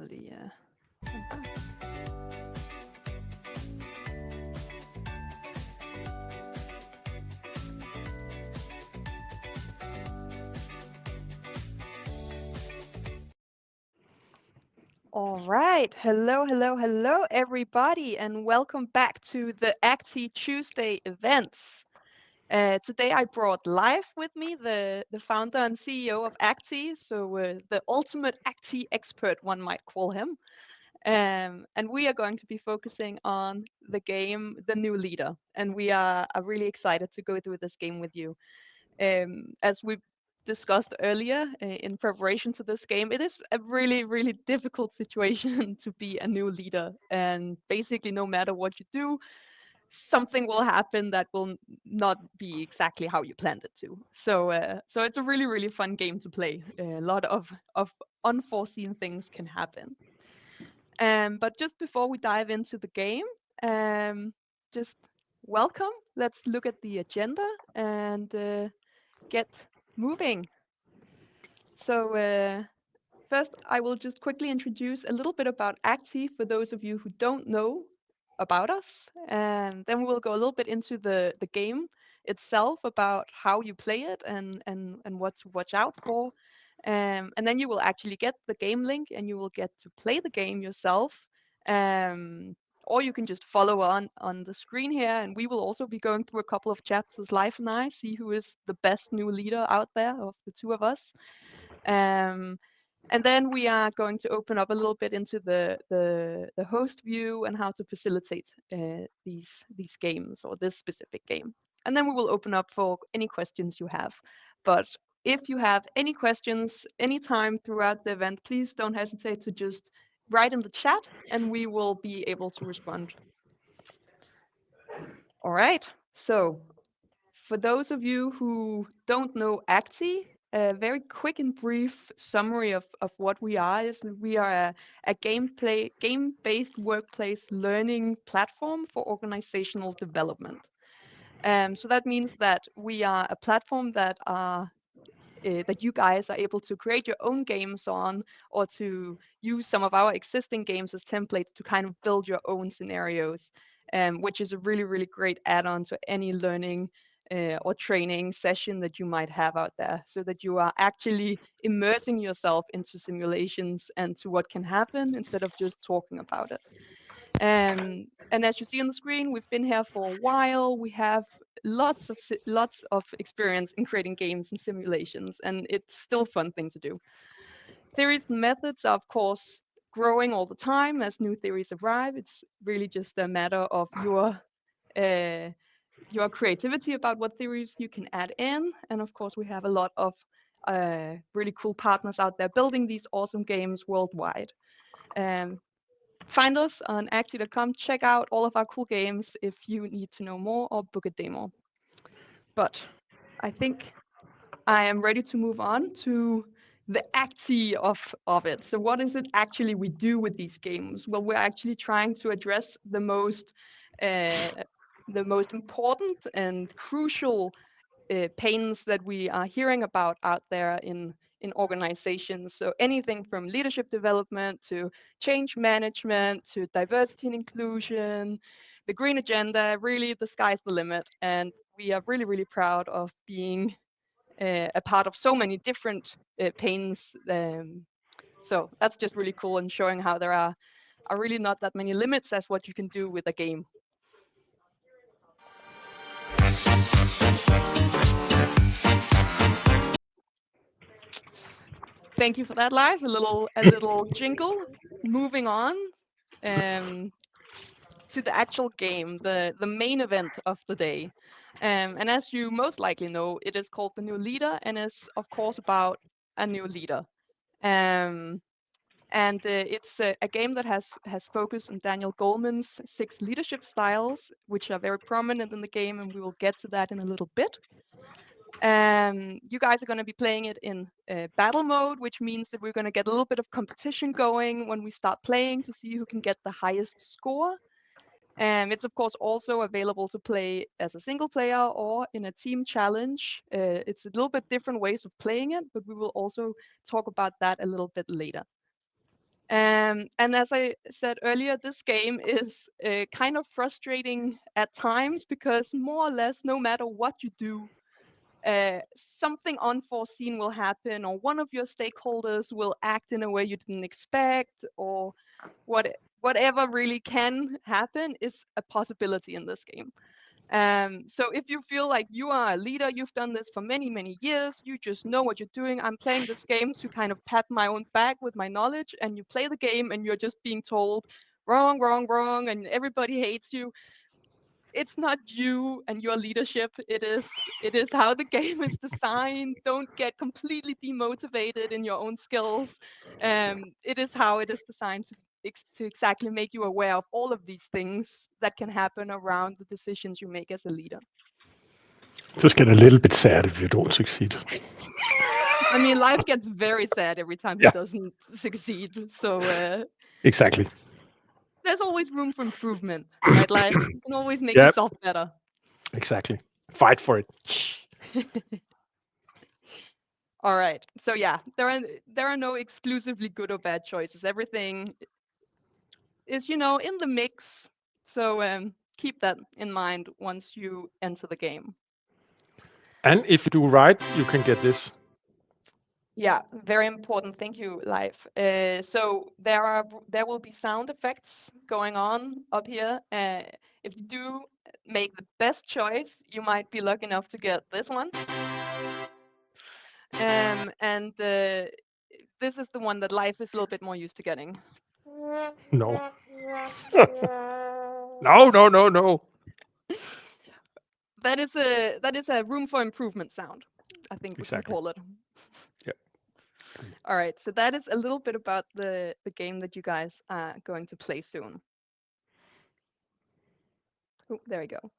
lige... All right. Hello, everybody, and welcome back to the Acti Tuesday events. Today I brought live with me the founder and CEO of Acti, so the ultimate Acti expert, one might call him. And we are going to be focusing on the game, The New Leader, and we are really excited to go through this game with you. As we discussed earlier in preparation to this game, it is a really difficult situation to be a new leader. And basically, no matter what you do, something will happen that will not be exactly how you planned it to. So it's a really fun game to play. A lot of unforeseen things can happen. But just before we dive into the game, just welcome. Let's look at the agenda and get moving. So first, I will just quickly introduce a little bit about Acti for those of you who don't know about us, and then we'll go a little bit into the game itself, about how you play it and what to watch out for. And then you will actually get the game link and you will get to play the game yourself. Or you can just follow on the screen here, and we will also be going through a couple of chapters, Life and I, see who is the best new leader out there of the two of us. And then we are going to open up a little bit into the host view and how to facilitate these games, or this specific game. And then we will open up for any questions you have. But if you have any questions anytime throughout the event, please don't hesitate to just write in the chat and we will be able to respond. All right, so for those of you who don't know Acti, a very quick and brief summary of what we are is that we are a game-based workplace learning platform for organizational development. So that means that we are a platform that you guys are able to create your own games on, or to use some of our existing games as templates to kind of build your own scenarios, which is a really great add-on to any learning or training session that you might have out there, so that you are actually immersing yourself into simulations and to what can happen instead of just talking about it. And as you see on the screen, we've been here for a while. We have lots of experience in creating games and simulations, and it's still a fun thing to do. Theories and methods are, of course, growing all the time as new theories arrive. It's really just a matter of your creativity about what theories you can add in. And of course, we have a lot of really cool partners out there building these awesome games worldwide. Find us on acti.com, check out all of our cool games if you need to know more or book a demo. But I think I am ready to move on to the Acti of it. So what is it actually we do with these games? Well, we're actually trying to address the most important and crucial pains that we are hearing about out there in organizations. So anything from leadership development to change management to diversity and inclusion, the green agenda, really the sky's the limit. And we are really proud of being a part of so many different pains. So that's just really cool, and showing how there are really not that many limits as what you can do with a game. Thank you for that, Live. A little jingle. Moving on to the actual game, the main event of the day. And as you most likely know, it is called The New Leader, and is of course about a new leader. And it's a game that has focused on Daniel Goleman's 6 leadership styles, which are very prominent in the game, and we will get to that in a little bit. You guys are going to be playing it in battle mode, which means that we're going to get a little bit of competition going when we start playing to see who can get the highest score. It's of course also available to play as a single player or in a team challenge. It's a little bit different ways of playing it, but we will also talk about that a little bit later. And as I said earlier, this game is kind of frustrating at times because more or less, no matter what you do, something unforeseen will happen, or one of your stakeholders will act in a way you didn't expect, or whatever really can happen is a possibility in this game. So if you feel like you are a leader, you've done this for many, many years, you just know what you're doing. I'm playing this game to kind of pat my own back with my knowledge, and you play the game and you're just being told wrong, wrong, wrong, and everybody hates you. It's not you and your leadership. It is how the game is designed. Don't get completely demotivated in your own skills. It is how it is designed to exactly make you aware of all of these things that can happen around the decisions you make as a leader. Just get a little bit sad if you don't succeed. I mean, life gets very sad every time he Yeah, doesn't succeed. So exactly. there's always room for improvement, right? Life, you can always make Yeah, yourself better. exactly. Fight for it. All right. So yeah, there are no exclusively good or bad choices. Everything is, in the mix. So keep that in mind once you enter the game. And if you do right, you can get this. Yeah, very important. Thank you, Live. So there will be sound effects going on up here. If you do make the best choice, you might be lucky enough to get this one. And this is the one that Life is a little bit more used to getting. No. No, no, no, no. That is a room for improvement sound, I think we can Exactly. call it. Yeah. All right, so that is a little bit about the game that you guys are going to play soon. Oh, there we go.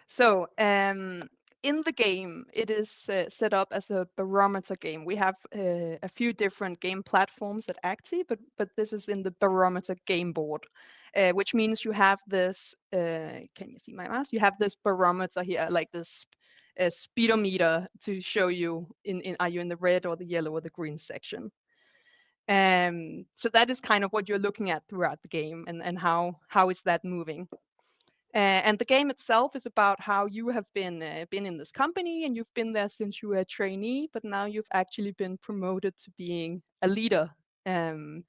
So in the game, it is set up as a barometer game. We have a few different game platforms at Acti, but this is in the barometer game board, which means you have this. Can you see my mouse? You have this barometer here, like this speedometer to show you are you in the red or the yellow or the green section. So that is kind of what you're looking at throughout the game, and how is that moving. And the game itself is about how you have been in this company and you've been there since you were a trainee, but now you've actually been promoted to being a leader. Um,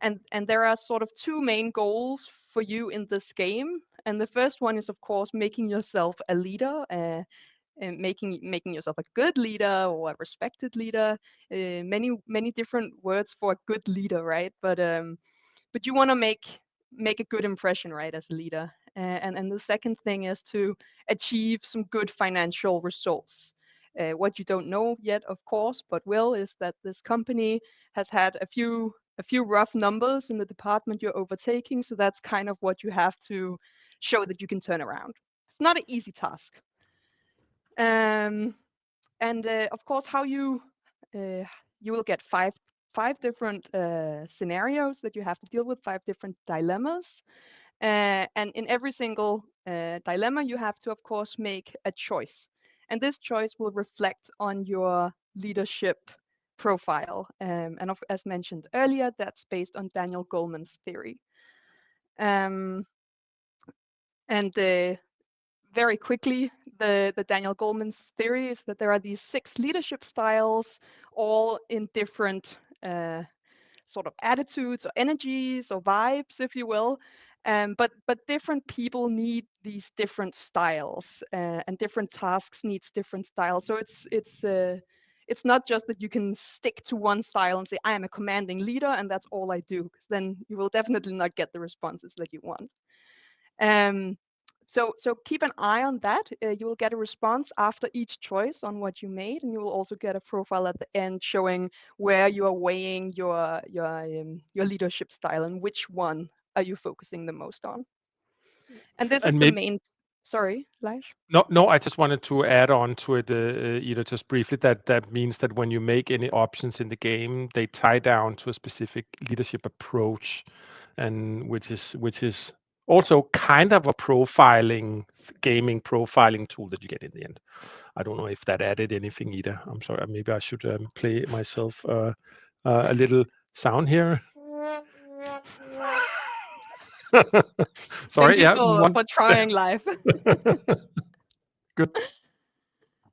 and there are sort of two main goals for you in this game. And the first one is, of course, making yourself a leader. And making yourself a good leader or a respected leader. Many different words for a good leader, right? But you want to make a good impression, right, as a leader. And the second thing is to achieve some good financial results. What you don't know yet, of course, but will, is that this company has had a few rough numbers in the department you're overtaking. So that's kind of what you have to show that you can turn around. It's not an easy task. And of course, how you will get five different scenarios that you have to deal with, five different dilemmas. And in every single dilemma, you have to, of course, make a choice. And this choice will reflect on your leadership profile. As mentioned earlier, that's based on Daniel Goleman's theory. And very quickly, the Daniel Goleman's theory is that there are these 6 leadership styles, all in different sort of attitudes or energies or vibes, if you will. But different people need these different styles, and different tasks needs different styles. So it's not just that you can stick to one style and say I am a commanding leader and that's all I do, because then you will definitely not get the responses that you want. Um, so keep an eye on that. You will get a response after each choice on what you made, and you will also get a profile at the end showing where you are weighing your leadership style and which one are you focusing the most on. And this is And the maybe main. Sorry, Laish. no. I just wanted to add on to it, Ida, just briefly. That means that when you make any options in the game, they tie down to a specific leadership approach, and which is also kind of a gaming profiling tool that you get in the end. I don't know if that added anything either. I'm sorry. Maybe I should play myself a little sound here. Sorry, Thank you yeah, for trying live. Good.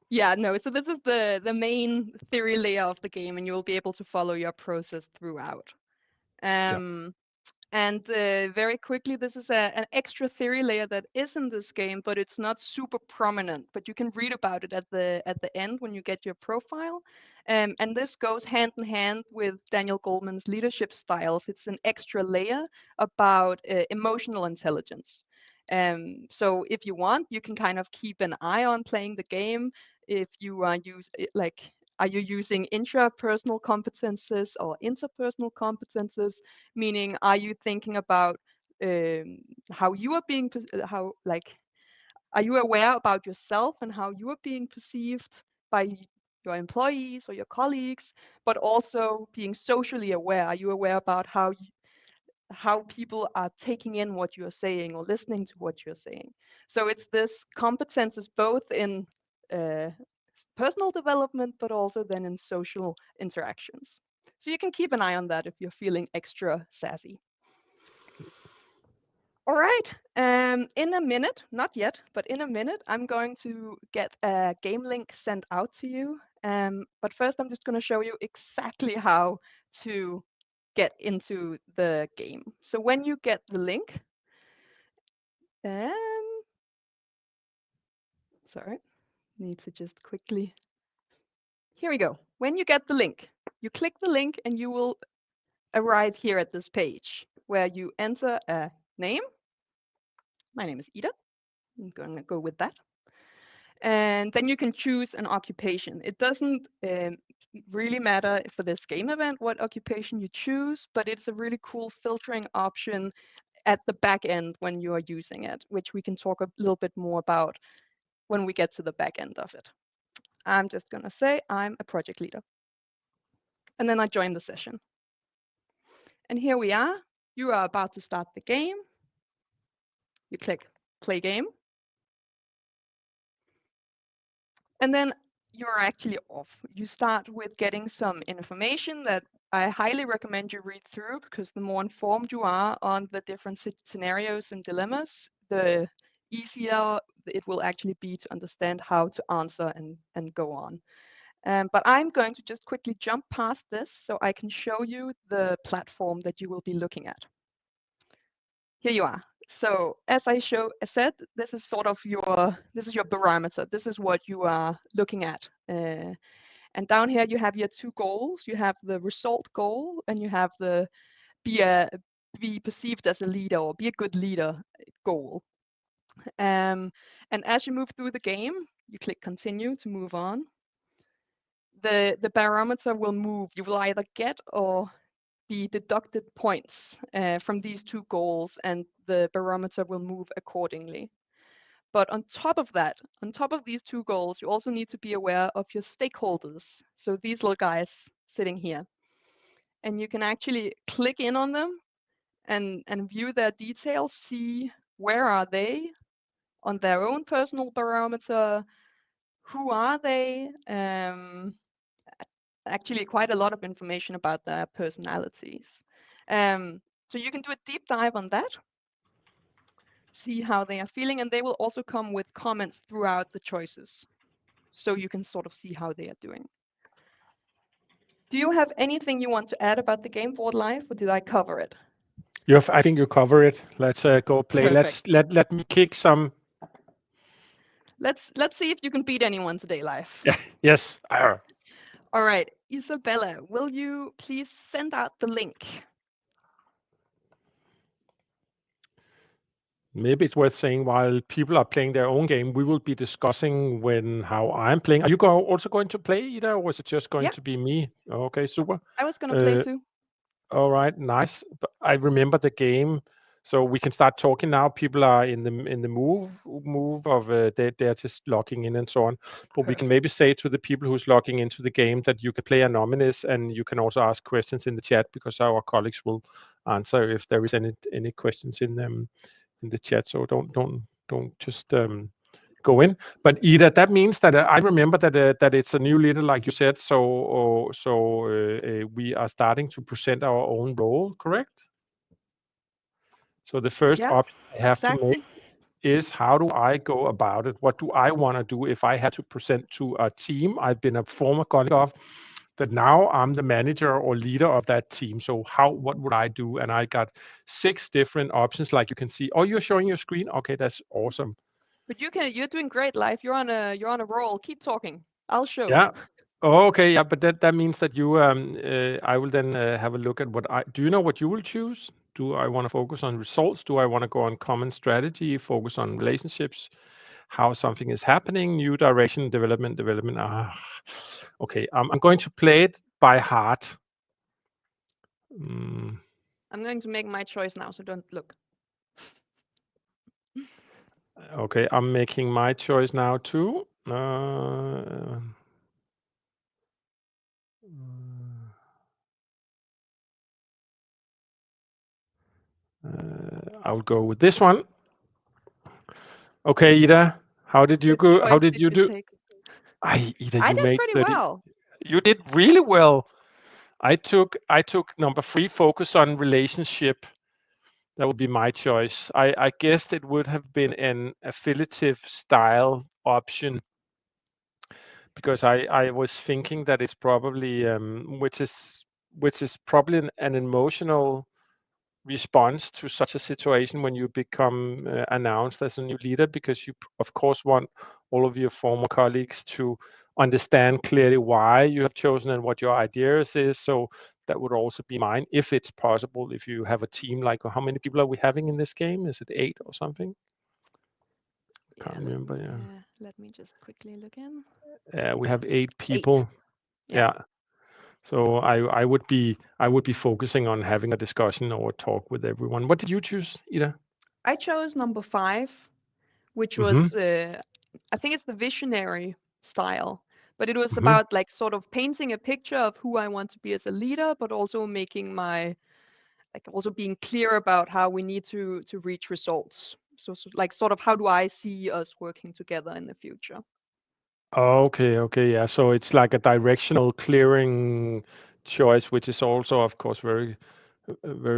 Yeah, no, so this is the main theory layer of the game, and you will be able to follow your process throughout. And very quickly, this is an extra theory layer that is in this game, but it's not super prominent. But you can read about it at the end when you get your profile. And this goes hand in hand with Daniel Goleman's leadership styles. It's an extra layer about emotional intelligence. So if you want, you can kind of keep an eye on playing the game. If you are you using intrapersonal competences or interpersonal competences? Meaning, are you thinking about how you are being, are you aware about yourself and how you are being perceived by your employees or your colleagues, but also being socially aware? Are you aware about how people are taking in what you're saying or listening to what you're saying? So it's this competences both in personal development, but also then in social interactions. So you can keep an eye on that if you're feeling extra sassy. All right, in a minute, not yet, but in a minute, I'm going to get a game link sent out to you. But first, I'm just going to show you exactly how to get into the game. So when you get the link, sorry, need to just quickly, here we go. When you get the link, you click the link and you will arrive here at this page where you enter a name. My name is Ida. I'm going to go with that. And then you can choose an occupation. It doesn't really matter for this game event what occupation you choose, but it's a really cool filtering option at the back end when you are using it, which we can talk a little bit more about when we get to the back end of it. I'm just going to say I'm a project leader. And then I join the session. And here we are. You are about to start the game. You click play game. And then you're actually off. You start with getting some information that I highly recommend you read through, because the more informed you are on the different scenarios and dilemmas, the easier it will actually be to understand how to answer and go on. But I'm going to just quickly jump past this so I can show you the platform that you will be looking at. Here you are. So as I said, this is sort of your barometer. This is what you are looking at. And down here you have your two goals. You have the result goal, and you have the be perceived as a leader or be a good leader goal. And as you move through the game, you click continue to move on. The barometer will move. You will either get or be deducted points from these two goals, and the barometer will move accordingly. But on top of that, on top of these two goals, you also need to be aware of your stakeholders. So these little guys sitting here. And you can actually click in on them and view their details, see where are they on their own personal barometer, who are they, actually quite a lot of information about their personalities. So you can do a deep dive on that, see how they are feeling, and they will also come with comments throughout the choices. So you can sort of see how they are doing. Do you have anything you want to add about the game board live, or did I cover it? I think you cover it. Let's go play. Perfect. Let me kick some. Let's see if you can beat anyone today live. Yes. All right, Isabella, will you please send out the link? Maybe it's worth saying, while people are playing their own game, we will be discussing how I'm playing. Are you also going to play, Ida, or was it just going to be me? Okay, super. I was going to play too. All right, nice. But I remember the game, so we can start talking now. People are in the move of they're just logging in and so on. But we can maybe say to the people who's logging into the game that you can play anonymous, and you can also ask questions in the chat, because our colleagues will answer if there is any questions in the chat. So don't just go in. But Ida, that means that I remember that it's a new leader, like you said. So we are starting to present our own role, correct? So the first Yeah, option I have to make exactly. is, how do I go about it? What do I want to do if I had to present to a team I've been a former colleague of, that now I'm the manager or leader of that team? So what would I do? And I got 6 different options, like you can see. Oh, you're showing your screen? Okay, that's awesome. But you're doing great, Life. You're on a roll. Keep talking. I'll show. Yeah. Oh, okay. Yeah, but that means that I will then have a look at do you know what you will choose? Do I want to focus on results? Do I want to go on common strategy, focus on relationships, how something is happening, new direction, development? Okay. I'm going to play it by heart. I'm going to make my choice now, so don't look. Okay, I'm making my choice now too. I'll go with this one. Okay, Ida, how did you Which go? How choice did did you you do? take? Ida, I you did made pretty 30. well. You did really well. I took number 3, focus on relationship. That would be my choice. I guessed it would have been an affiliative style option, because I was thinking that it's probably which is probably an emotional response to such a situation when you become announced as a new leader, because you of course want all of your former colleagues to understand clearly why you have chosen and what your ideas is. So that would also be mine, if it's possible, if you have a team. Like, how many people are we having in this game? Is it 8 or something? Can't remember. Let me just quickly look in. We have 8 8. people. Yeah. So I would be focusing on having a discussion or talk with everyone. What did you choose, Ida? I chose number 5, which Mm-hmm. was I think it's the visionary style, but it was Mm-hmm. about like sort of painting a picture of who I want to be as a leader, but also making also being clear about how we need to reach results. So like sort of, how do I see us working together in the future? Okay, yeah. So it's like a directional clearing choice, which is also, of course, very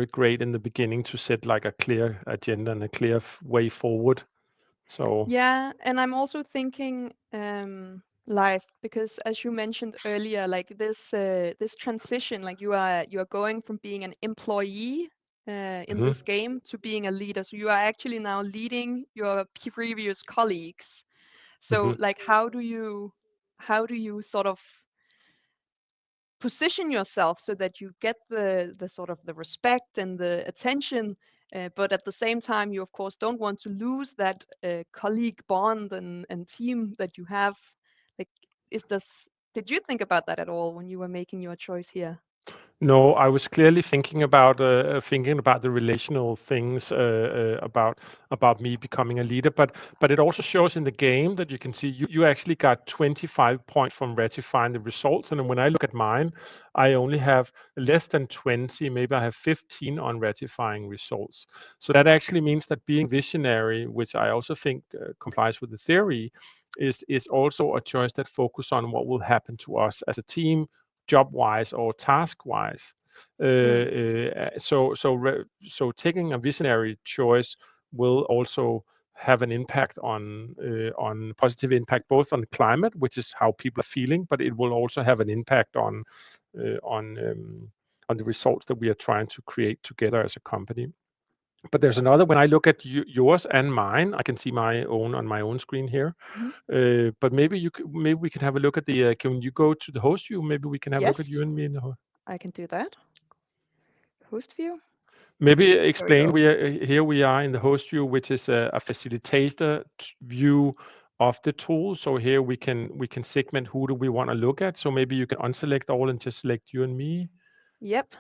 great in the beginning, to set like a clear agenda and a clear way forward. So. Yeah, and I'm also thinking life, because as you mentioned earlier, like this transition, like you are going from being an employee in Mhm. this game to being a leader. So you are actually now leading your previous colleagues. So Mhm. like how do you sort of position yourself so that you get the sort of the respect and the attention, but at the same time you of course don't want to lose that colleague bond and team that you have. Like, is this did you think about that at all when you were making your choice here? No, I was clearly thinking about the relational things, about me becoming a leader. But it also shows in the game that you can see you actually got 25 points from ratifying the results, and when I look at mine, I only have less than 20. Maybe I have 15 on ratifying results. So that actually means that being visionary, which I also think complies with the theory, is also a choice that focus on what will happen to us as a team, job-wise or task-wise. Mm. So taking a visionary choice will also have an impact on positive impact, both on climate, which is how people are feeling, but it will also have an impact uh, on um, on the results that we are trying to create together as a company. But there's another. When I look at yours and mine, I can see my own on my own screen here. Mhm. But maybe we can have a look at the. Can you go to the host view? Maybe we can have a look Yes, at you and me in the host. I can do that. Host view. Maybe There we explain. go. We are in the host view, which is a facilitator view of the tool. So here we can segment who do we want to look at. So maybe you can unselect all and just select you and me. Yep,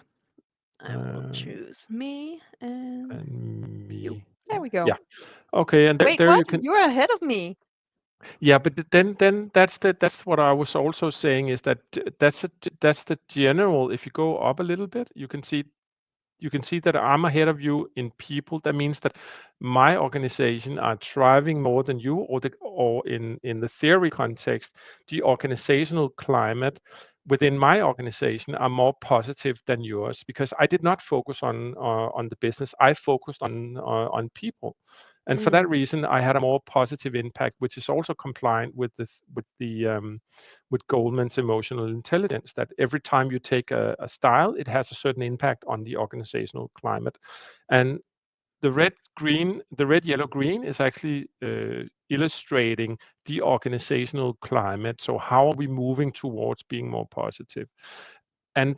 I will Uh, choose me and and you. me. There we go. Yeah. Okay. And Wait, there what? you can. You're ahead of me. Yeah, but then that's what I was also saying, is that that's the general. If you go up a little bit, you can see that I'm ahead of you in people. That means that my organization are thriving more than you, or in the theory context, the organizational climate within my organization are more positive than yours, because I did not focus on the business. I focused on people, and for that reason, I had a more positive impact, which is also compliant with with Goldman's emotional intelligence. That every time you take a style, it has a certain impact on the organizational climate, and the red, yellow, green is actually illustrating the organizational climate. So how are we moving towards being more positive? And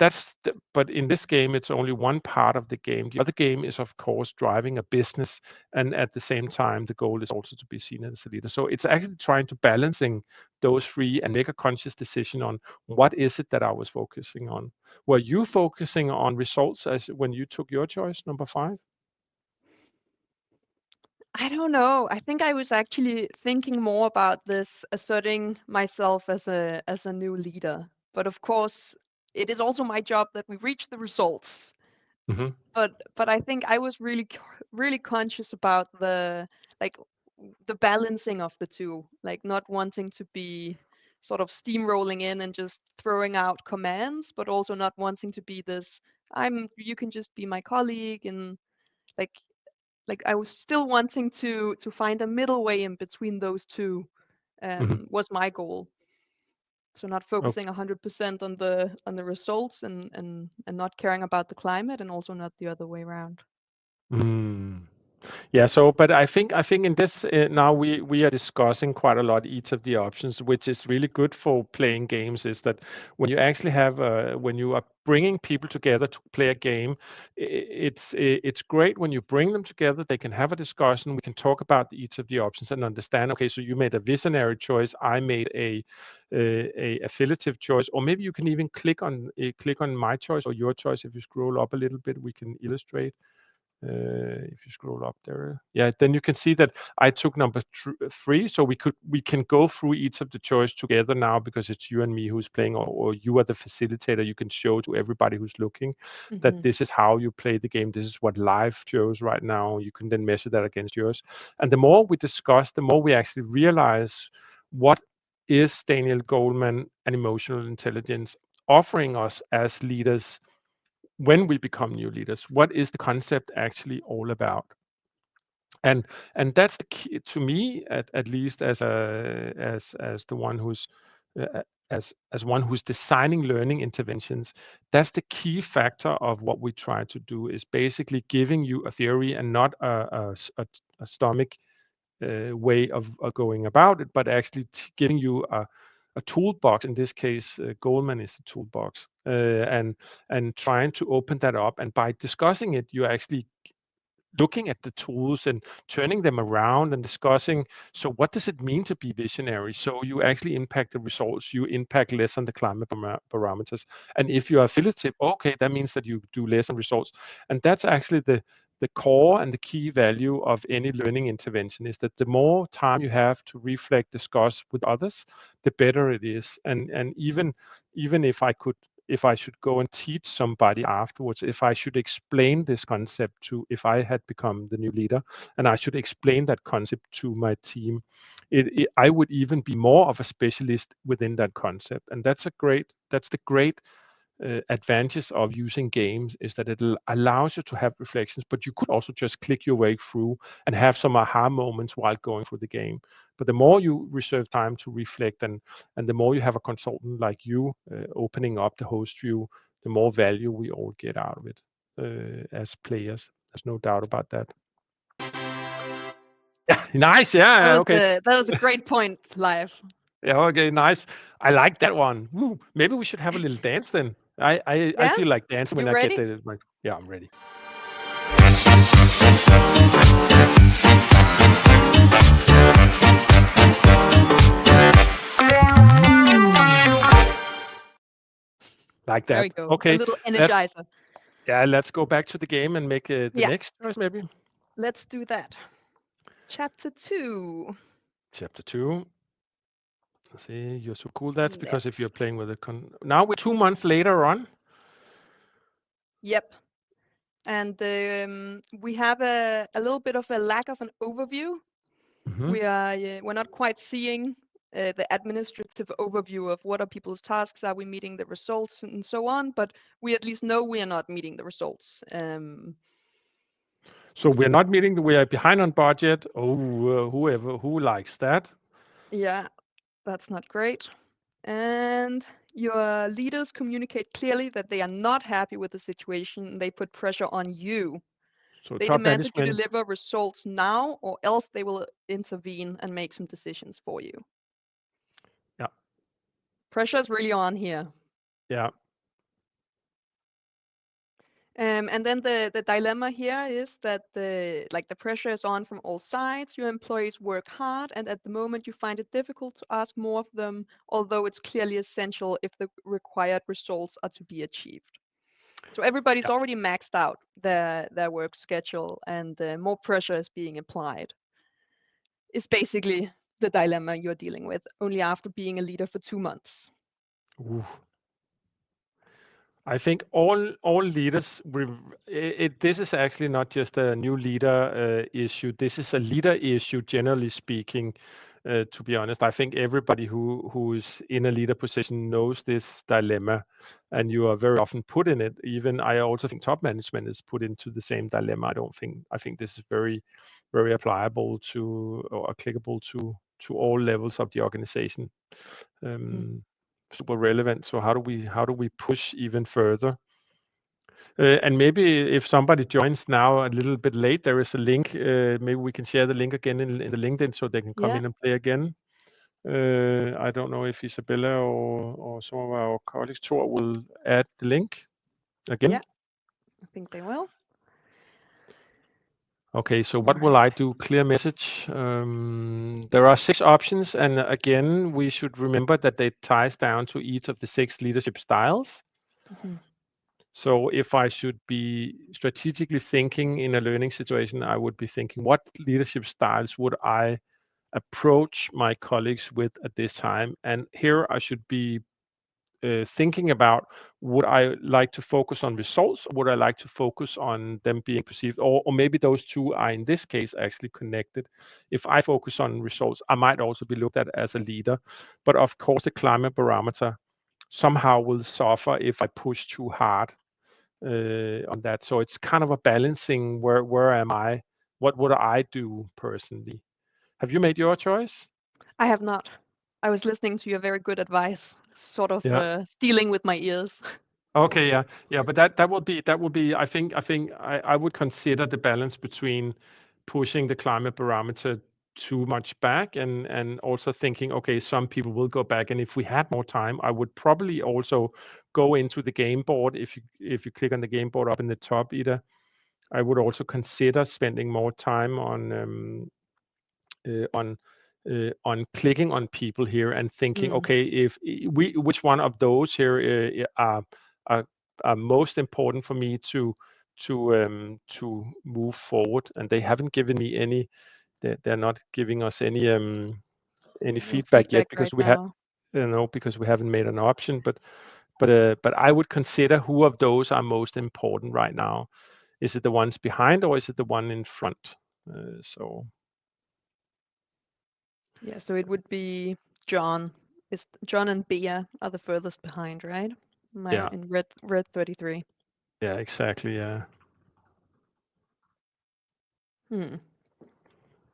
but in this game, it's only one part of the game. The other game is, of course, driving a business, and at the same time, the goal is also to be seen as a leader. So it's actually trying to balancing those three and make a conscious decision on what is it that I was focusing on. Were you focusing on results as when you took your choice, number 5? I don't know. I think I was actually thinking more about this asserting myself as a new leader. But of course, it is also my job that we reach the results. Mm-hmm. But I think I was really conscious about like the balancing of the two, like not wanting to be sort of steamrolling in and just throwing out commands, but also not wanting to be this you can just be my colleague, and like I was still wanting to find a middle way in between those two, Mm-hmm. was my goal. So not focusing 100% on the results and not caring about the climate, and also not the other way around. Mm. Yeah. So, but I think in this now we are discussing quite a lot each of the options, which is really good for playing games. Is that when you actually have when you are bringing people together to play a game, it's great when you bring them together. They can have a discussion. We can talk about each of the options and understand. Okay, so you made a visionary choice. I made a affiliative choice, or maybe you can even click on my choice or your choice. If you scroll up a little bit, we can illustrate. If you scroll up there, yeah, then you can see that I took number 3. So we can go through each of the choice together now, because it's you and me who's playing, or you are the facilitator. You can show to everybody who's looking that this is how you play the game. This is what live shows right now. You can then measure that against yours. And the more we discuss, the more we actually realize what is Daniel Goleman and emotional intelligence offering us as leaders when we become new leaders. What is the concept actually all about? And that's the key to me, at least as the one who's as one who's designing learning interventions. That's the key factor of what we try to do, is basically giving you a theory and not a stomach way of going about it, but actually giving you a toolbox. In this case, Goleman is the toolbox, and trying to open that up. And by discussing it, you're actually looking at the tools and turning them around and discussing, so what does it mean to be visionary? So you actually impact the results, you impact less on the climate parameters. And if you are affiliative, okay, that means that you do less on results. And that's actually the core and the key value of any learning intervention, is that the more time you have to reflect, discuss with others, the better it is. And even if I should go and teach somebody afterwards, if I should explain this concept if I had become the new leader, and I should explain that concept to my team, I would even be more of a specialist within that concept. And that's the great advantage of using games, is that it allows you to have reflections, but you could also just click your way through and have some aha moments while going through the game. But the more you reserve time to reflect, and the more you have a consultant like you opening up the host view, the more value we all get out of it as players. There's no doubt about that. Yeah, nice. Yeah, okay. That was a great point, Live. Yeah, okay, nice. I like that one. Woo. Maybe we should have a little dance then. I Yeah, feel like dancing when you I get ready? the mic. Yeah, I'm ready. Like There that. we go. A Okay. little Let's energizer. let's go back to the game and make the Yeah, next choice maybe. let's do that. Chapter 2. Chapter 2. Let's see, you're so cool. That's because if you're Next. playing with now we're 2 months later on. Yep. And we have a little bit of a lack of an overview. Mm-hmm. We're not quite seeing the administrative overview of what are people's tasks, are we meeting the results, and so on. But we at least know we are not meeting the results. So we're not meeting. We are behind on budget. Oh, who likes that? Yeah, that's not great. And your leaders communicate clearly that they are not happy with the situation. They put pressure on you. So They top demand that you management. deliver results now, or else they will intervene and make some decisions for you. Yeah. Pressure is really on here. Yeah. And then the dilemma here is that the pressure is on from all sides. Your employees work hard, and at the moment you find it difficult to ask more of them, although it's clearly essential if the required results are to be achieved. So everybody's already maxed out their work schedule, and more pressure is being applied. It's basically the dilemma you're dealing with, only after being a leader for 2 months. Ooh. I think all leaders. This is actually not just a new leader issue. This is a leader issue, generally speaking. To be honest, I think everybody who is in a leader position knows this dilemma, and you are very often put in it. Even I also think top management is put into the same dilemma. I think this is very, very applicable to or applicable to all levels of the organization. Super relevant. So how do we push even further? And maybe if somebody joins now a little bit late, there is a link. Maybe we can share the link again in the LinkedIn so they can come in and play again. I don't know if Isabella or some of our colleagues, Tor, will add the link again. Yeah, I think they will. Okay, so what will I do? Clear message. There are 6 options, and again, we should remember that they ties down to each of the 6 leadership styles. So if I should be strategically thinking in a learning situation, I would be thinking, what leadership styles would I approach my colleagues with at this time? And here I should be thinking about, would I like to focus on results, or would I like to focus on them being perceived, or maybe those two are in this case actually connected. If I focus on results, I might also be looked at as a leader, but of course the climate barometer somehow will suffer if I push too hard on that. So it's kind of a balancing, where am I, what would I do personally? Have you made your choice? I have not. I was listening to your very good advice, sort of Yeah. stealing with my ears. Okay, yeah, but that would be. I think I would consider the balance between pushing the climate barometer too much back and also thinking, okay, some people will go back, and if we had more time, I would probably also go into the game board. If you click on the game board up in the top, Ida, I would also consider spending more time on clicking on people here and thinking, okay, if which one of those here are most important for me to move forward, and they haven't given me any. They're not giving us any feedback yet because right because we haven't made an option. But I would consider who of those are most important right now. Is it the ones behind, or is it the one in front? Yeah, so it would be John. John and Bea are the furthest behind, right? Yeah. In red 33. Yeah, exactly. Yeah.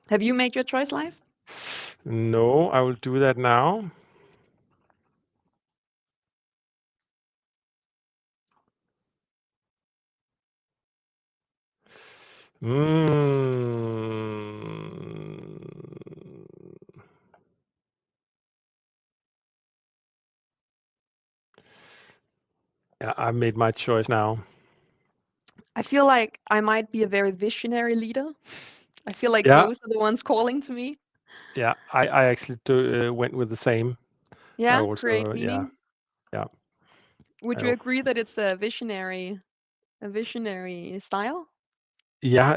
Have you made your choice, Leif? No, I will do that now. Yeah, I made my choice now. I feel like I might be a very visionary leader. I feel like Yeah. those are the ones calling to me. Yeah, I actually went with the same. Yeah, Also, create meaning. Yeah. Would you agree that it's a visionary style? Yeah.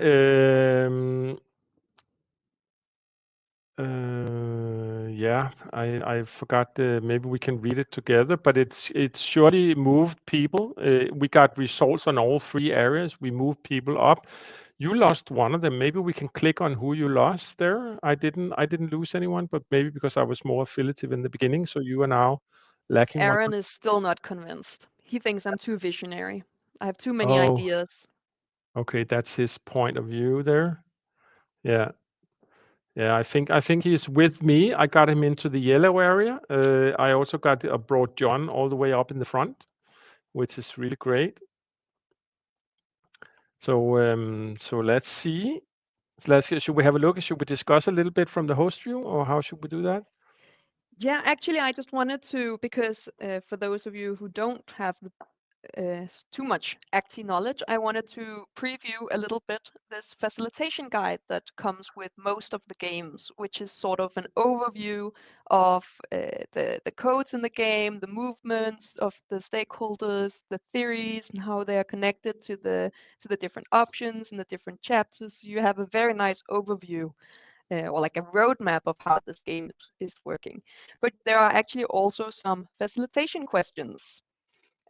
Yeah, I forgot. Maybe we can read it together, but it's surely moved people. We got results on all 3 areas. We moved people up. You lost one of them. Maybe we can click on who you lost there. I didn't lose anyone, but maybe because I was more affiliative in the beginning, so you are now lacking one. Aaron is still not convinced. He thinks I'm too visionary. I have too many Oh, ideas. okay, that's his point of view there. Yeah. Yeah, I think he's with me. I got him into the yellow area. I also brought John all the way up in the front, which is really great. So let's see. Should we have a look? Should we discuss a little bit from the host view, or how should we do that? Yeah, actually, I just wanted to, because for those of you who don't have too much Acti knowledge, I wanted to preview a little bit this facilitation guide that comes with most of the games, which is sort of an overview of the codes in the game, the movements of the stakeholders, the theories, and how they are connected to the different options and the different chapters. So you have a very nice overview. Or like a roadmap of how this game is working. But there are actually also some facilitation questions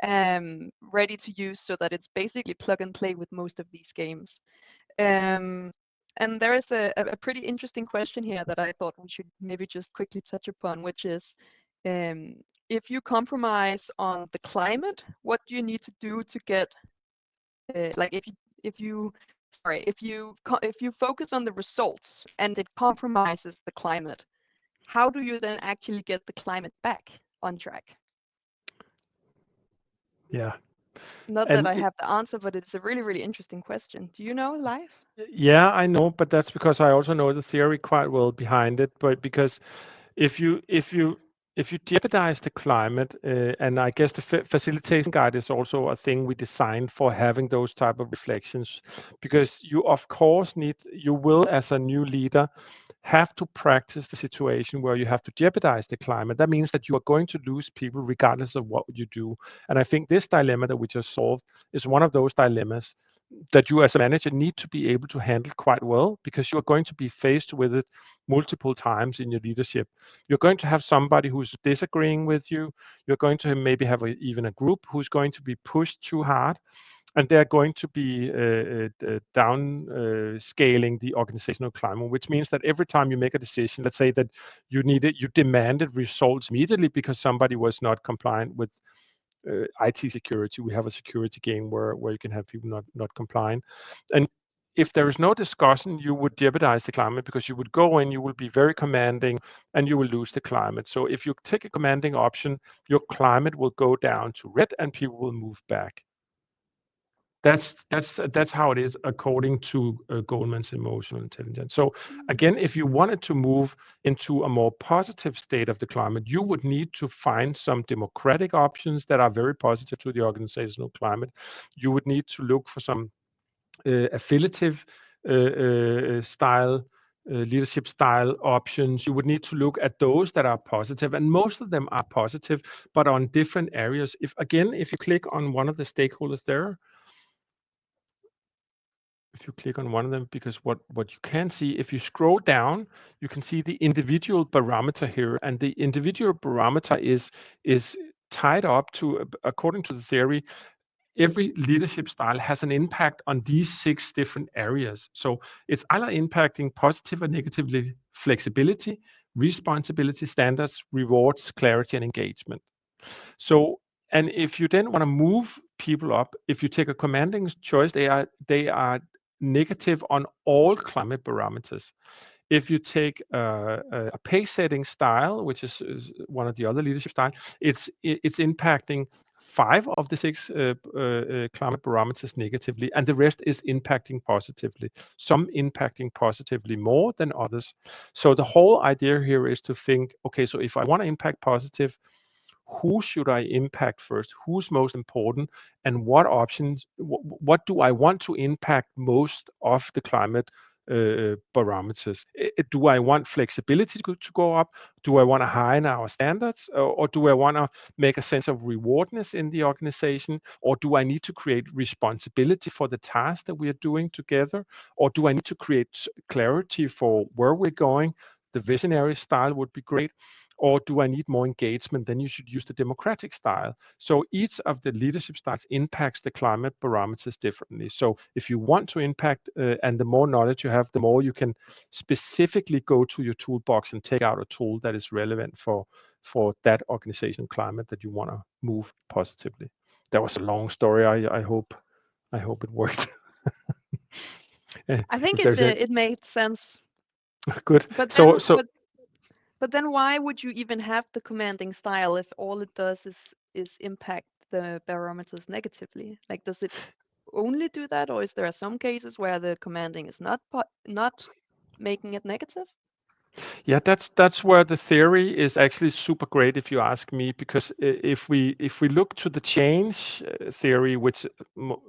ready to use, so that it's basically plug and play with most of these games. And there is a pretty interesting question here that I thought we should maybe just quickly touch upon, which is, if you compromise on the climate, what do you need to do to get, like if you focus on the results and it compromises the climate, how do you then actually get the climate back on track? Yeah. Not that And I have the answer, but it's a really, really interesting question. Do you know, Live? yeah, I know, but that's because I also know the theory quite well behind it. But because if you jeopardize the climate, and I guess the facilitation guide is also a thing we designed for having those type of reflections, because you of course you will, as a new leader, have to practice the situation where you have to jeopardize the climate. That means that you are going to lose people regardless of what you do. And I think this dilemma that we just solved is one of those dilemmas that you as a manager need to be able to handle quite well, because you are going to be faced with it multiple times in your leadership. You're going to have somebody who's disagreeing with you. You're going to maybe have even a group who's going to be pushed too hard, and they're going to be down scaling the organizational climate, which means that every time you make a decision, let's say that you demanded results immediately because somebody was not compliant with IT security. We have a security game where you can have people not compliant, and if there is no discussion, you would jeopardize the climate, because you would go in, you will be very commanding, and you will lose the climate. So if you take a commanding option, your climate will go down to red, and people will move back. That's how it is according to Goleman's emotional intelligence. So again, if you wanted to move into a more positive state of the climate, you would need to find some democratic options that are very positive to the organizational climate. You would need to look for some affiliative style leadership style options. You would need to look at those that are positive, and most of them are positive, but on different areas. If you click on one of the stakeholders there, if you click on one of them, because what you can see, if you scroll down, you can see the individual barometer here, and the individual barometer is tied up to, according to the theory, every leadership style has an impact on these 6 different areas. So it's either impacting positive or negatively flexibility, responsibility, standards, rewards, clarity, and engagement. So, and if you then want to move people up, if you take a commanding choice, they are negative on all climate parameters. If you take a pace setting style, which is one of the other leadership styles, it's impacting 5 of the 6 climate parameters negatively, and the rest is impacting positively. Some impacting positively more than others. So the whole idea here is to think, okay, so if I want to impact positive, who should I impact first? Who's most important? And what options, what do I want to impact most of the climate parameters? Do I want flexibility to go up? Do I want to heighten our standards? Or do I want to make a sense of rewardness in the organization? Or do I need to create responsibility for the task that we are doing together? Or do I need to create clarity for where we're going? The visionary style would be great. or do I need more engagement? Then you should use the democratic style. So each of the leadership styles impacts the climate barometers differently. So if you want to impact, and the more knowledge you have, the more you can specifically go to your toolbox and take out a tool that is relevant for that organizational climate that you want to move positively. That was a long story. I hope it worked. I think If there's a it made sense. good. But So then, but then, why would you even have the commanding style if all it does is impact the barometers negatively? Like, does it only do that, or is there some cases where the commanding is not making it negative? yeah, that's where the theory is actually super great, if you ask me, because if we look to the change theory, which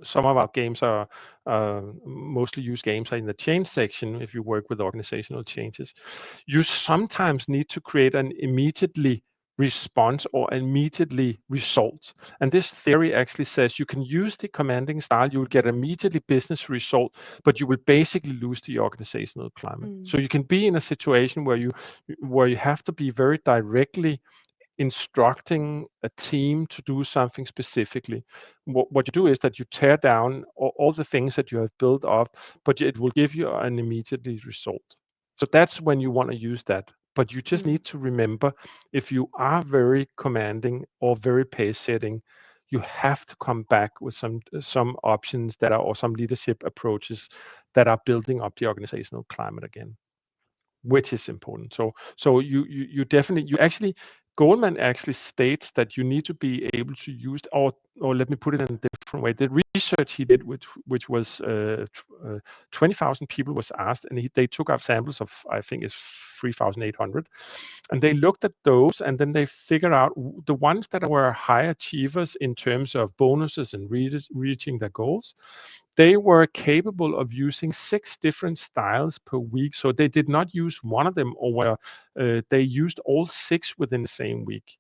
some of our games are mostly used games are in the change section. If you work with organizational changes, you sometimes need to create an immediately response or immediately result. And this theory actually says you can use the commanding style, you will get immediately business result, but you will basically lose the organizational climate. So you can be in a situation where you have to be very directly instructing a team to do something specifically. What you do is that you tear down all the things that you have built up, but it will give you an immediate result. So that's when you want to use that. But you just need to remember, if you are very commanding or very pace setting, you have to come back with some options that are, or some leadership approaches that are building up the organizational climate again, which is important. So you definitely, you actually, Goldman actually states that you need to be able to use, or let me put it in a different way. The research he did, which was 20,000 people was asked, and they took out samples of, I think it's 3,800, and they looked at those, and then they figured out the ones that were high achievers in terms of bonuses and reaching their goals. They were capable of using 6 different styles per week. So they did not use one of them, or where they used all 6 within the same week.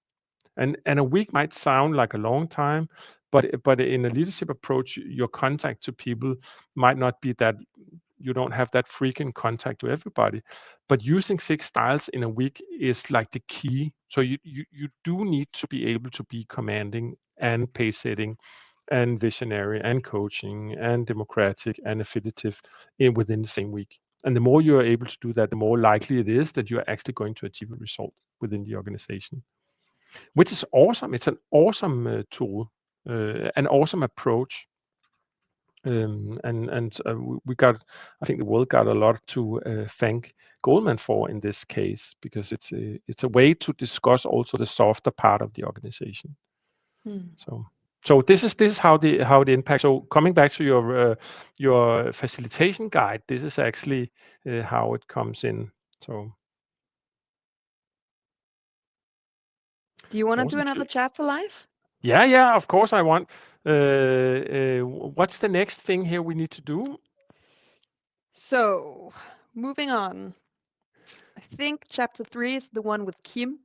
And a week might sound like a long time, but in a leadership approach, your contact to people might not be that, you don't have that frequent contact to everybody. But using 6 styles in a week is like the key. So you do need to be able to be commanding and pace setting and visionary and coaching and democratic and affiliative within the same week. And the more you are able to do that, the more likely it is that you are actually going to achieve a result within the organization, which is awesome. It's an awesome tool, an awesome approach. We got, I think the world got a lot to thank Goldman for in this case, because it's a way to discuss also the softer part of the organization. So this is how it impacts. So coming back to your facilitation guide, this is actually how it comes in. So Do you want to awesome. do another chapter live? Yeah, of course I want. What's the next thing here we need to do? So, moving on. I think chapter 3 is the one with Kim.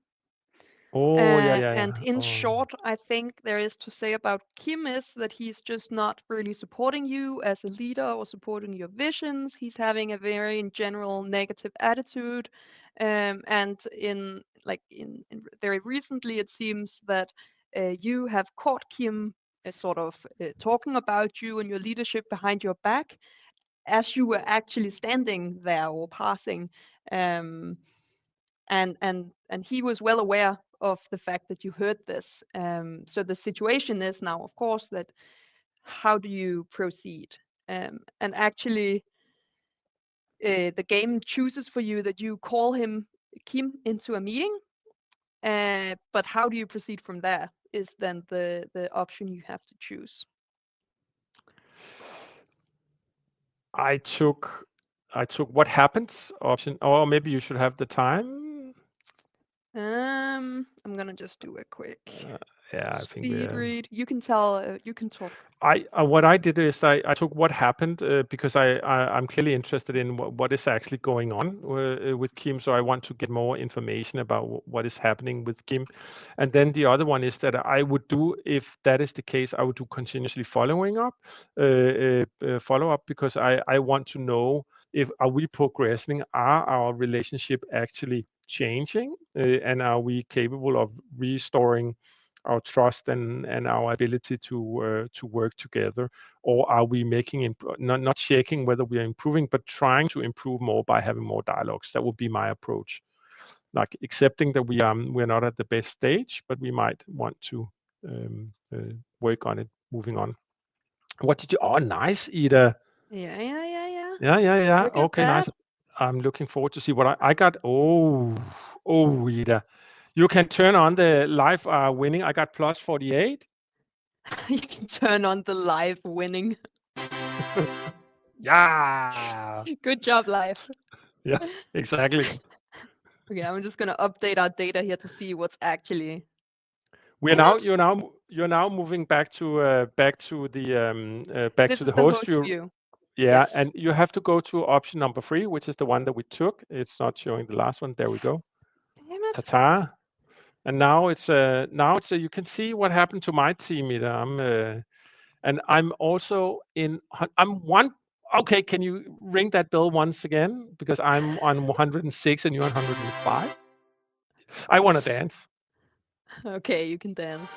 Oh, yeah. And in short, I think there is to say about Kim is that he's just not really supporting you as a leader or supporting your visions. He's having a very, in general, negative attitude. And in very recently, it seems that you have caught Kim sort of talking about you and your leadership behind your back as you were actually standing there or passing. And he was well aware of the fact that you heard this. So the situation is now, of course, that how do you proceed? And actually, the game chooses for you that you call him, Kim, into a meeting. But how do you proceed from there is then the option you have to choose. I took what happens option, or maybe you should have the time. I'm gonna just do a quick I think speed read. You can tell. You can talk. What I did is I took what happened because I'm clearly interested in what is actually going on with Kim. So I want to get more information about what is happening with Kim. And then the other one is that I would do, if that is the case, I would do continuously follow up, because I want to know, if are we progressing, are our relationship actually changing, and are we capable of restoring our trust and our ability to work together, or are we making not checking whether we are improving, but trying to improve more by having more dialogues? That would be my approach. Like accepting that we're not at the best stage, but we might want to work on it, moving on. What did you? Oh, nice, Ida. Yeah. Yeah. Look at Okay, nice. that. I'm looking forward to see what I got. Oh, Ida. You can turn on the live winning. I got plus 48. You can turn on the live winning. Yeah. Good job, live. Yeah, exactly. Okay, I'm just gonna update our data here to see what's actually. You're now moving back to This the is the host host view. view. Yeah, Yes. and you have to go to option number 3, which is the one that we took. It's not showing the last one. There we go. Damn it. Ta-ta. And now it's you can see what happened to my team. I'm also in. I'm one. Okay, can you ring that bell once again? Because I'm on 106 and you're on 105. I want to dance. Okay, you can dance.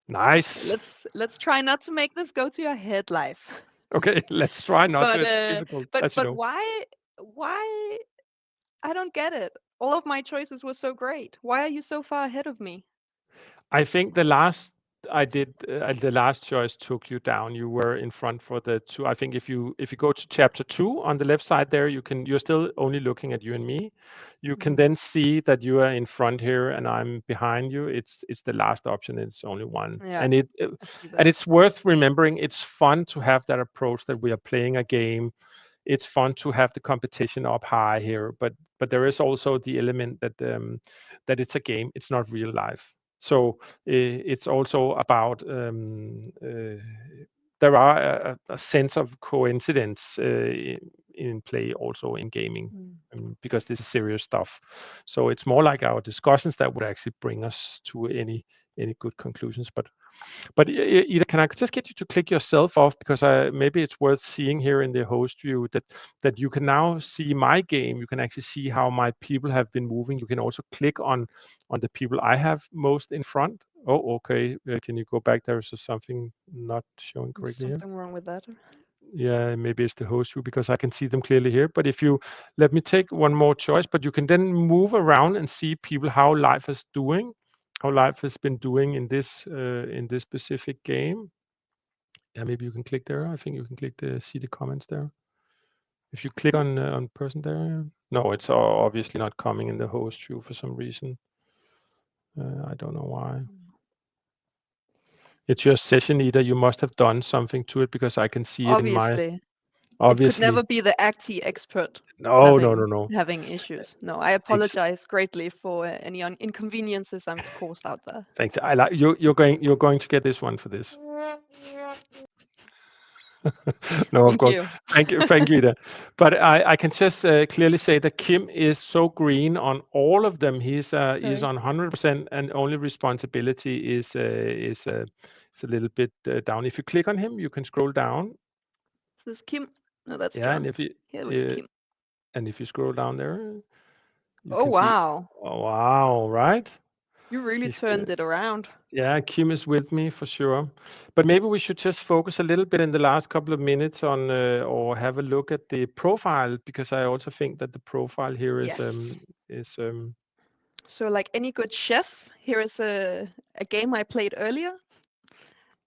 Nice. Let's try not to make this go to your head, live. Okay, let's try not But to. It's difficult, as you but know. why? I don't get it. All of my choices were so great. Why are you so far ahead of me? I think the last choice took you down. You were in front for the 2. I think if you go to chapter 2 on the left side there, you're still only looking at you and me. You can then see that you are in front here and I'm behind you. It's the last option. It's only one. Yeah, And I see that. it's worth remembering. It's fun to have that approach that we are playing a game. It's fun to have the competition up high here, but there is also the element that it's a game. It's not real life. So it's also about there are a sense of coincidence in play also in gaming, because this is serious stuff. So it's more like our discussions that would actually bring us to any good conclusions. But Ida, can I just get you to click yourself off, because maybe it's worth seeing here in the host view that you can now see my game. You can actually see how my people have been moving. You can also click on the people I have most in front. Oh, okay. Can you go back? There is something not showing There's correctly here. something wrong with that. Yeah, maybe it's the host view, because I can see them clearly here. But if you let me take one more choice, but you can then move around and see people how life is doing. How life has been doing in this specific game. Yeah, maybe you can click there. I think you can click see the comments there. If you click on person there, no, it's obviously not coming in the host view for some reason. I don't know why. It's your session, Ida. You must have done something to it, because I can see it in my. It could never be the Acti expert. No. Having issues. No, I apologize greatly for any inconveniences I've caused out there. Thanks. I like you. You're going to get this one for this. No, of course. Thank you, Ida. But I can just clearly say that Kim is so green on all of them. He's on 100%, and only responsibility is a little bit down. If you click on him, you can scroll down. This is Kim. No, that's John. Kim. And if you scroll down there, you can wow. See, oh, wow, right? You really turned it around. Yeah, Kim is with me for sure. But maybe we should just focus a little bit in the last couple of minutes on or have a look at the profile, because I also think that the profile here is So like any good chef, here is a game I played earlier,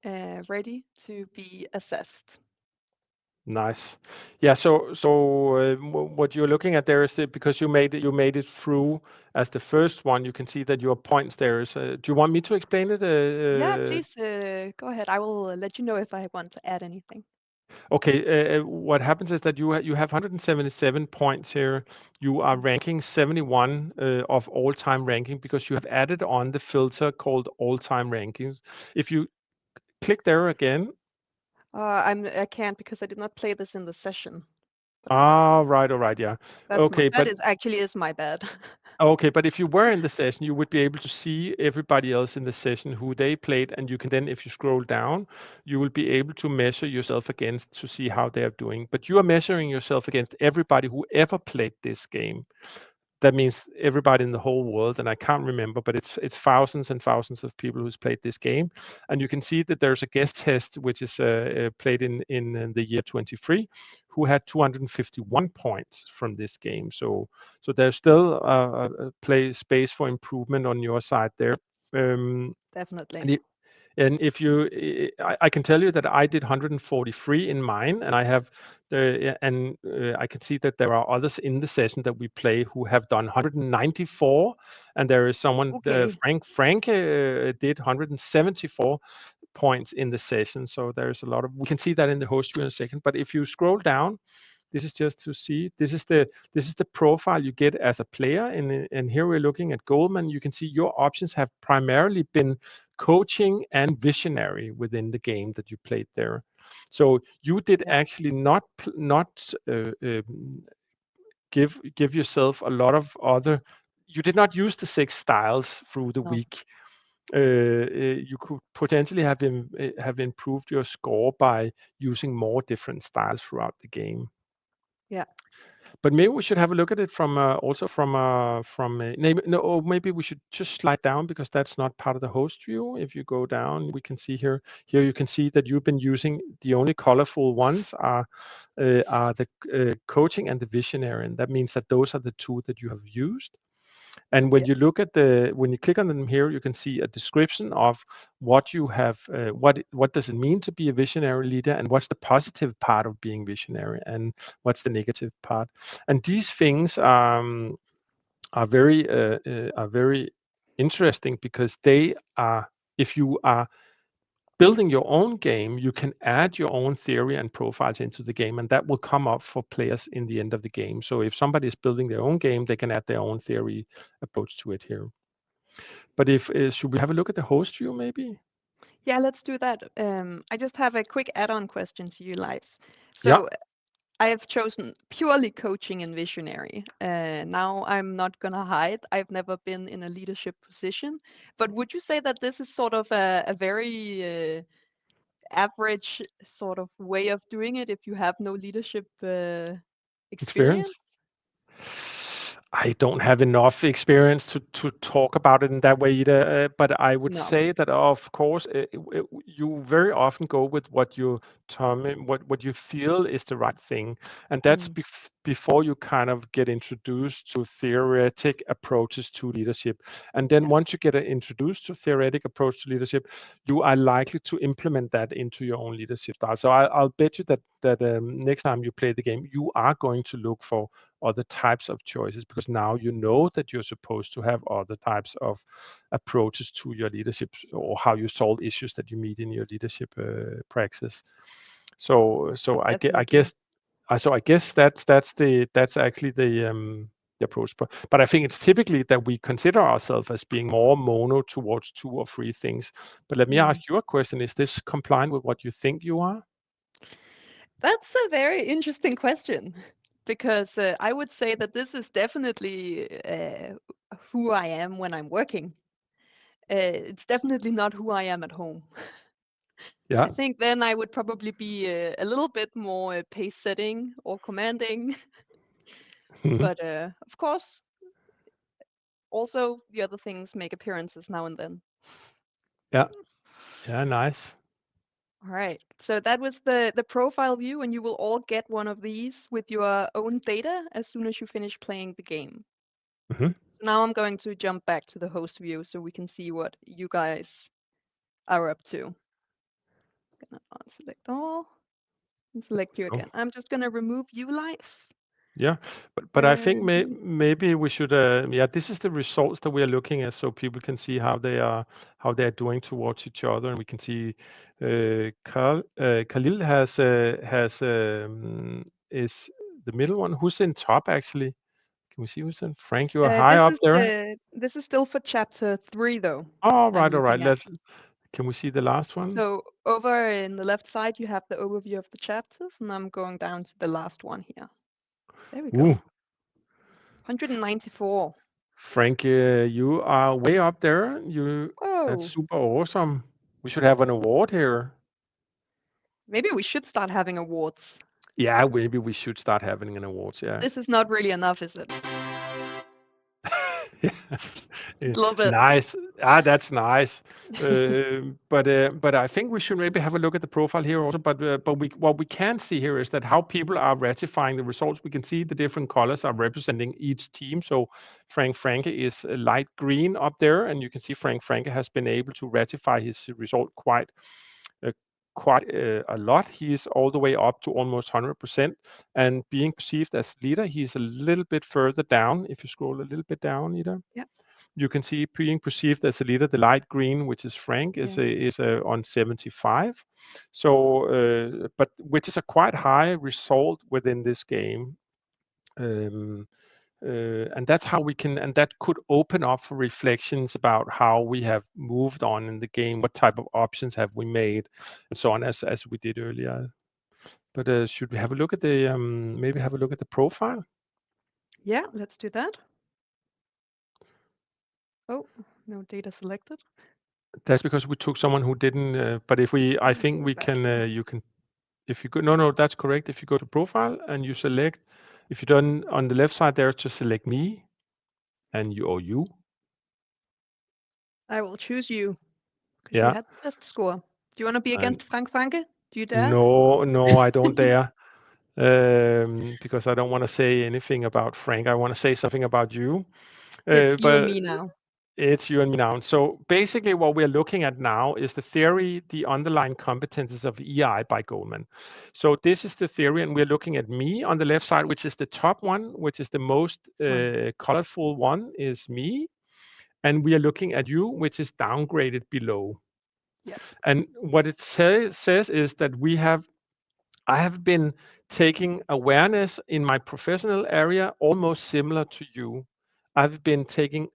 ready to be assessed. Nice. Yeah. So what you're looking at there is because you made it through as the first one. You can see that your points there is. Do you want me to explain it? Yeah, please go ahead. I will let you know if I want to add anything. Okay. What happens is that you have 177 points here. You are ranking 71 of all-time ranking, because you have added on the filter called all-time rankings. If you click there again. I can't, because I did not play this in the session. Right. All right. Yeah. That is actually my bad. Okay, but if you were in the session, you would be able to see everybody else in the session who they played, and you can then, if you scroll down, you will be able to measure yourself against to see how they are doing. But you are measuring yourself against everybody who ever played this game. That means everybody in the whole world, and I can't remember, but it's thousands and thousands of people who's played this game. And you can see that there's a guest test which is played in the year 23, who had 251 points from this game. So there's still a play space for improvement on your side there. Definitely. And if you, I can tell you that I did 143 in mine, and I have I can see that there are others in the session that we play who have done 194, and there is someone, Okay. Frank did 174 points in the session. So there's a lot of, we can see that in the host view in a second. But if you scroll down, this is just to see, this is the profile you get as a player, and here we're looking at Goldman. You can see your options have primarily been coaching and visionary within the game that you played there. So you did actually not give yourself a lot of other. You did not use the 6 styles through the No. week. You could potentially have improved your score by using more different styles throughout the game. Yeah. But maybe we should have a look at it from also from maybe no, or maybe we should just slide down, because that's not part of the host view. If you go down, we can see here you can see that you've been using the only colorful ones are the coaching and the visionary, and that means that those are the 2 that you have used. And when Yeah. you look at when you click on them here, you can see a description of what you have, what does it mean to be a visionary leader, and what's the positive part of being visionary, and what's the negative part. And these things are very interesting, because they are, if you are building your own game, you can add your own theory and profiles into the game, and that will come up for players in the end of the game. So if somebody is building their own game, they can add their own theory approach to it here. But if should we have a look at the host view maybe? Yeah, let's do that. I just have a quick add-on question to you, Live. Yeah, So I have chosen purely coaching and visionary. Now I'm not gonna hide, I've never been in a leadership position, but would you say that this is sort of a very average sort of way of doing it if you have no leadership experience? experience. I don't have enough experience to talk about it in that way either. But I would No. say that, of course, you very often go with what you what you feel is the right thing, and that's Mm. before you kind of get introduced to theoretic approaches to leadership. And then Yeah. once you get introduced to theoretic approach to leadership, you are likely to implement that into your own leadership style. So I'll bet you that next time you play the game, you are going to look for other types of choices, because now you know that you're supposed to have other types of approaches to your leadership, or how you solve issues that you meet in your leadership praxis. So I Definitely. guess that's actually the approach. But I think it's typically that we consider ourselves as being more mono towards 2 or 3 things. But let me Mm. ask you a question: is this compliant with what you think you are? That's a very interesting question, because I would say that this is definitely who I am when I'm working. It's definitely not who I am at home. I Yeah. think then I would probably be a little bit more pace setting or commanding, but of course, also the other things make appearances now and then. Yeah. Yeah. Nice. All right, so that was the profile view, and you will all get one of these with your own data as soon as you finish playing the game. Mhm. So now I'm going to jump back to the host view so we can see what you guys are up to. Gonna unselect all and select you Go. again. I'm just gonna remove you, Live. Yeah, but I think Um, maybe we should yeah, this is the results that we are looking at, so people can see how they are doing towards each other, and we can see Khalil is the middle one. Who's in top actually? Can we see who's in? Frank, you are high up there. this is still for chapter 3 though. All I'm right, all right. looking at. Can we see the last one? So over in the left side, you have the overview of the chapters, and I'm going down to the last one here. There we go. Ooh, 194. Frank, you are way up there. That's Whoa. super awesome. We should have an award here. Maybe we should start having awards. Yeah, maybe we should start having an awards. Yeah. This is not really enough, is it? Yeah. A little bit. Nice. That's nice. But I think we should maybe have a look at the profile here also. But what we can see here is that how people are ratifying the results. We can see the different colors are representing each team. So Frank Franke is light green up there, and you can see Frank Franke has been able to ratify his result quite a lot. He is all the way up to almost 100%, and being perceived as leader, he's a little bit further down. If you scroll a little bit down, Ida, Yeah. you can see being perceived as a leader. The light green, which is Frank, is on 75. So, but which is a quite high result within this game. And that's how we can, and that could open up for reflections about how we have moved on in the game, what type of options have we made, and so on, as we did earlier. But should we have a look at the maybe have a look at the profile? Yeah, let's do that. Oh, no data selected. That's because we took someone who didn't. But if we, I think we can. You can, if you go. No, that's correct. If you go to profile and you select, if you done on the left side there, to select me, and you or you. I will choose you because you Yeah. had the best score. Do you want to be And against Frank Franke? Do you dare? no, I don't dare. Because I don't want to say anything about Frank. I want to say something about you. It's you and But me now. it's you and me now. So basically, what we're looking at now is the theory, the underlying competences of EI by Goleman. So this is the theory, and we're looking at me on the left side, which is the top one, which is the most colorful one, is me. And we are looking at you, which is downgraded below. Yeah. And what it says is that I have been taking awareness in my professional area almost similar to you. I've been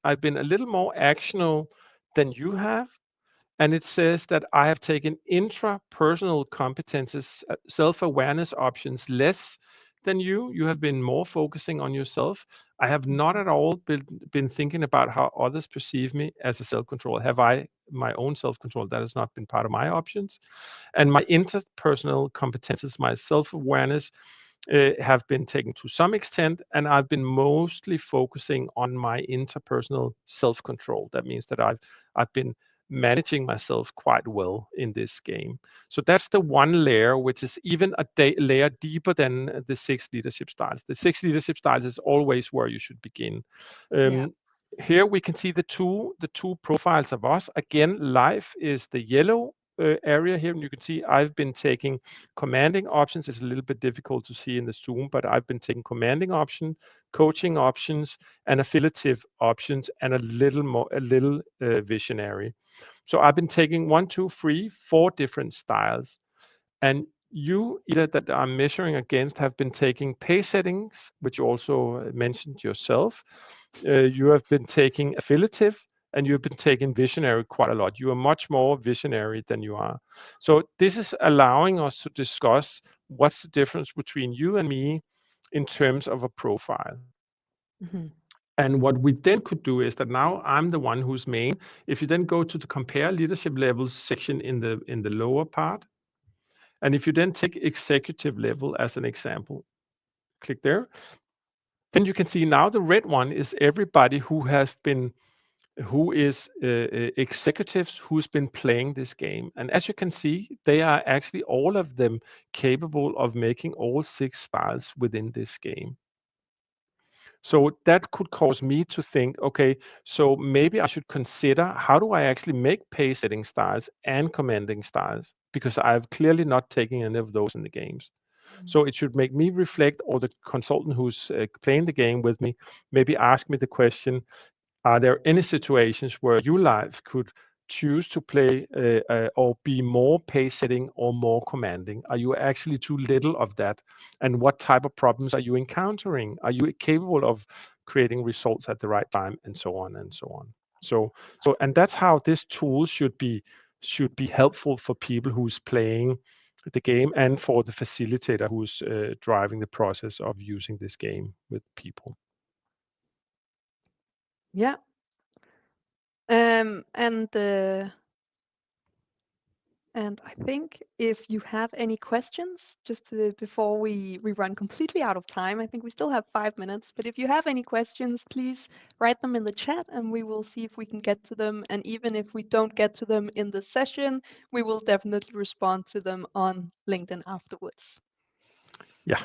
a little more actional than you have. And it says that I have taken intrapersonal competences, self-awareness options less than you. You have been more focusing on yourself. I have not at all been thinking about how others perceive me as a self-control. Have I my own self-control? That has not been part of my options. And my interpersonal competences, my self-awareness, have been taken to some extent, and I've been mostly focusing on my interpersonal self-control. That means that I've been managing myself quite well in this game. So that's the one layer, which is even a layer deeper than the 6 leadership styles. The 6 leadership styles is always where you should begin. Here we can see the two profiles of us. Again, life is the yellow area here, and you can see I've been taking commanding options. It's a little bit difficult to see in the Zoom, but I've been taking commanding option, coaching options, and affiliative options, and a little visionary. So I've been taking 1, 2, 3, 4 different styles. And you, Ida, that I'm measuring against, have been taking pace settings, which you also mentioned yourself. You have been taking affiliative, and you've been taking visionary quite a lot. You are much more visionary than you are. So this is allowing us to discuss what's the difference between you and me in terms of a profile. Mm-hmm. And what we then could do is that now I'm the one who's main. If you then go to the compare leadership levels section in the lower part, and if you then take executive level as an example, click there, then you can see now the red one is everybody who is executives who's been playing this game. And as you can see, they are actually all of them capable of making all 6 styles within this game. So that could cause me to think, okay, so maybe I should consider how do I actually make pace setting styles and commanding styles, because I've clearly not taken any of those in the games. So it should make me reflect, or the consultant who's playing the game with me, maybe ask me the question, are there any situations where you live could choose to play or be more pace setting or more commanding? Are you actually too little of that? And what type of problems are you encountering? Are you capable of creating results at the right time, and so on and so on? So and that's how this tool should be helpful for people who's playing the game, and for the facilitator who's driving the process of using this game with people. Yeah. And I think if you have any questions, just before we run completely out of time, I think we still have 5 minutes. But if you have any questions, please write them in the chat and we will see if we can get to them. And even if we don't get to them in the session, we will definitely respond to them on LinkedIn afterwards. Yeah,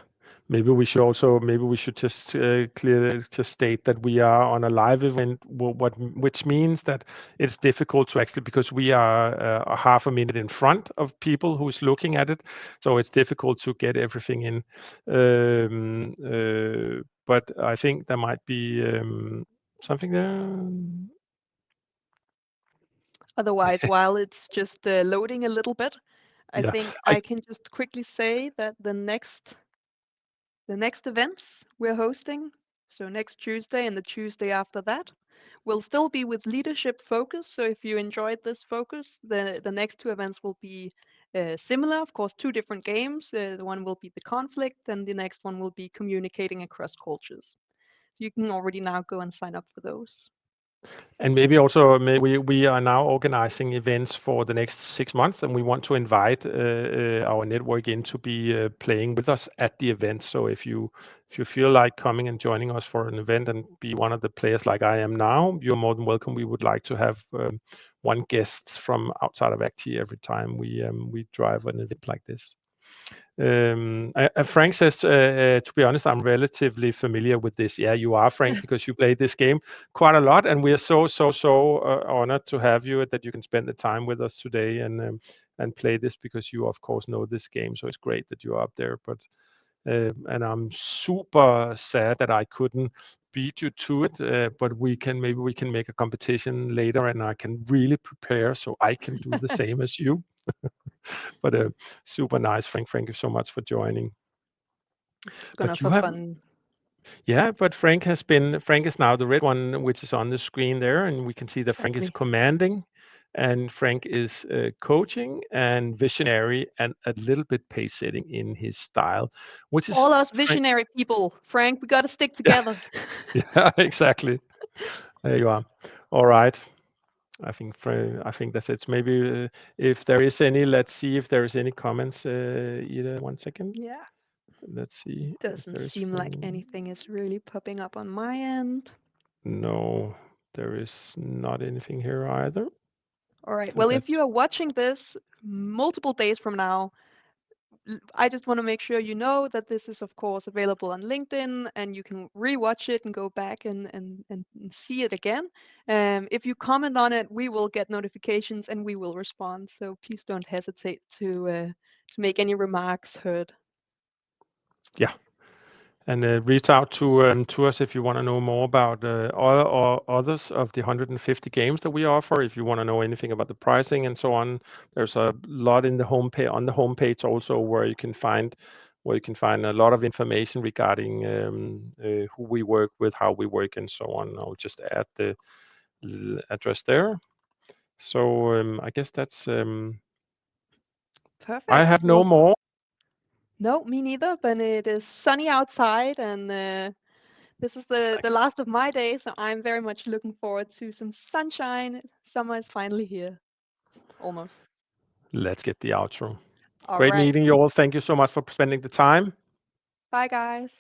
maybe we should just just state that we are on a live event, which means that it's difficult to actually, because we are a half a minute in front of people who's looking at it, so it's difficult to get everything in. But I think there might be something there. Otherwise, while it's just loading a little bit, I Yeah, think I can just quickly say that the next events we're hosting, so next Tuesday and the Tuesday after that, will still be with leadership focus. So if you enjoyed this focus, the next two events will be similar. Of course, two different games. The one will be the conflict, and the next one will be communicating across cultures. So you can already now go and sign up for those. And maybe also we are now organizing events for the next 6 months, and we want to invite our network in to be playing with us at the event. So if you feel like coming and joining us for an event and be one of the players like I am now, you're more than welcome. We would like to have one guest from outside of Acti every time we drive an event like this. Frank says, to be honest, I'm relatively familiar with this. Yeah, you are, Frank, because you played this game quite a lot, and we are so honored to have you, that you can spend the time with us today and play this, because you of course know this game. So it's great that you're up there. But and I'm super sad that I couldn't beat you to it. But maybe we can make a competition later, and I can really prepare so I can do the same as you. But super nice, Frank. Thank you so much for joining. It's gonna But you for have, fun. yeah, but Frank is now the red one, which is on the screen there, and we can see that Frank is Exactly. commanding, and Frank is coaching and visionary and a little bit pace setting in his style, which is All us Frank. visionary people, Frank, we got to stick together. Yeah, exactly. There you are. All right. I think that's it. Maybe if there is any, let's see if there is any comments. Either 1 second. Yeah. Let's see if Doesn't there is seem like from. anything is really popping up on my end. No, there is not anything here either. All right. So Well, if you that's are watching this multiple days from now, I just want to make sure you know that this is, of course, available on LinkedIn, and you can rewatch it and go back and see it again. If you comment on it, we will get notifications and we will respond. So please don't hesitate to make any remarks heard. yeah. And reach out to us if you want to know more about all or others of the 150 games that we offer. If you want to know anything about the pricing and so on, there's a lot in the homepage, on the homepage also, where you can find a lot of information regarding who we work with, how we work, and so on. I'll just add the address there. So I guess that's. Perfect. I have no Well, more. no, me neither. But it is sunny outside, and this is the Exactly. last of my day, so I'm very much looking forward to some sunshine. Summer is finally here, almost. Let's get the outro. All Great right. meeting you all. Thank you so much for spending the time. Bye, guys.